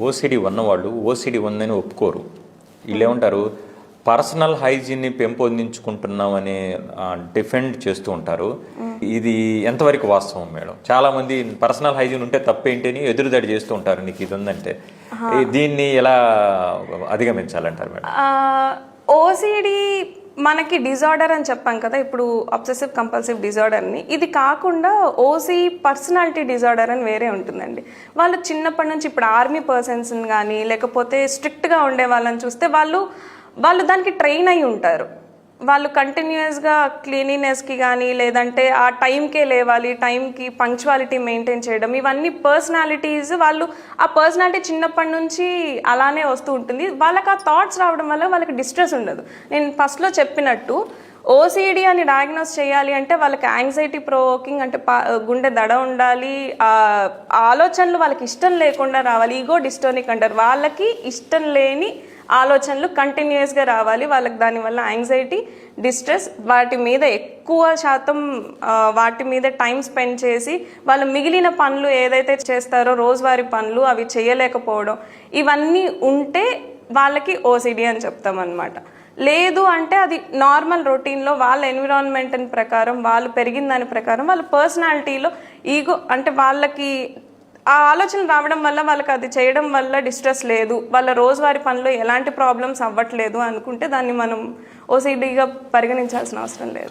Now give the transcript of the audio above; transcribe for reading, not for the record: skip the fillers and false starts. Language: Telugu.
ఓసిడి ఉన్నవాళ్ళు ఓసిడి ఉందని ఒప్పుకోరు. వీళ్ళు ఏమంటారు, పర్సనల్ హైజీన్ని పెంపొందించుకుంటున్నామని డిఫెండ్ చేస్తూ ఉంటారు. ఇది ఎంతవరకు వాస్తవం మేడం? చాలా మంది పర్సనల్ హైజీన్ ఉంటే తప్పేంటి ఎదురుదాడి చేస్తూ ఉంటారు. నీకు ఇది ఉందంటే దీన్ని ఎలా అధిగమించాలంటారు మేడం? ఓసిడి మనకి డిజార్డర్ అని చెప్పాం కదా, ఇప్పుడు అబ్సెసివ్ కంపల్సివ్ డిజార్డర్ని. ఇది కాకుండా ఓసీ పర్సనాలిటీ డిజార్డర్ అని వేరే ఉంటుందండి. వాళ్ళు చిన్నప్పటి నుంచి ఇప్పుడు ఆర్మీ పర్సన్స్ని కానీ లేకపోతే స్ట్రిక్ట్గా ఉండే వాళ్ళని చూస్తే వాళ్ళు దానికి ట్రైన్ అయి ఉంటారు. వాళ్ళు కంటిన్యూస్గా క్లీనినెస్కి కానీ లేదంటే ఆ టైంకే లేవాలి, టైంకి పంక్చువాలిటీ మెయింటైన్ చేయడం, ఇవన్నీ పర్సనాలిటీస్. వాళ్ళు ఆ పర్సనాలిటీ చిన్నప్పటి నుంచి అలానే వస్తూ ఉంటుంది. వాళ్ళకి ఆ థాట్స్ రావడం వల్ల వాళ్ళకి డిస్ట్రెస్ ఉండదు. నేను ఫస్ట్లో చెప్పినట్టు ఓసిడి అని డయాగ్నోస్ చేయాలి అంటే వాళ్ళకి యాంగ్జైటీ ప్రొవోకింగ్ అంటే గుండె దడ ఉండాలి, ఆలోచనలు వాళ్ళకి ఇష్టం లేకుండా రావాలి. ఈగో డిస్టోనిక్ అంటారు. వాళ్ళకి ఇష్టం లేని ఆలోచనలు కంటిన్యూస్గా రావాలి. వాళ్ళకి దానివల్ల యాంగ్జైటీ, డిస్ట్రెస్, వాటి మీద ఎక్కువ శాతం వాటి మీద టైం స్పెండ్ చేసి వాళ్ళు మిగిలిన పనులు ఏదైతే చేస్తారో రోజువారీ పనులు అవి చేయలేకపోవడం, ఇవన్నీ ఉంటే వాళ్ళకి ఓసిడి అని చెప్తాం అన్నమాట. లేదు అంటే అది నార్మల్ రొటీన్లో వాళ్ళ ఎన్విరాన్మెంట్ ప్రకారం వాళ్ళు పెరిగిన దాని ప్రకారం వాళ్ళ పర్సనాలిటీలో ఈగో అంటే వాళ్ళకి ఆ ఆలోచన రావడం వల్ల వాళ్ళకి అది చేయడం వల్ల డిస్ట్రెస్ లేదు, వాళ్ళ రోజువారీ పనిలో ఎలాంటి ప్రాబ్లమ్స్ అవ్వట్లేదు అనుకుంటే దాన్ని మనం ఓసిడిగా పరిగణించాల్సిన అవసరం లేదు.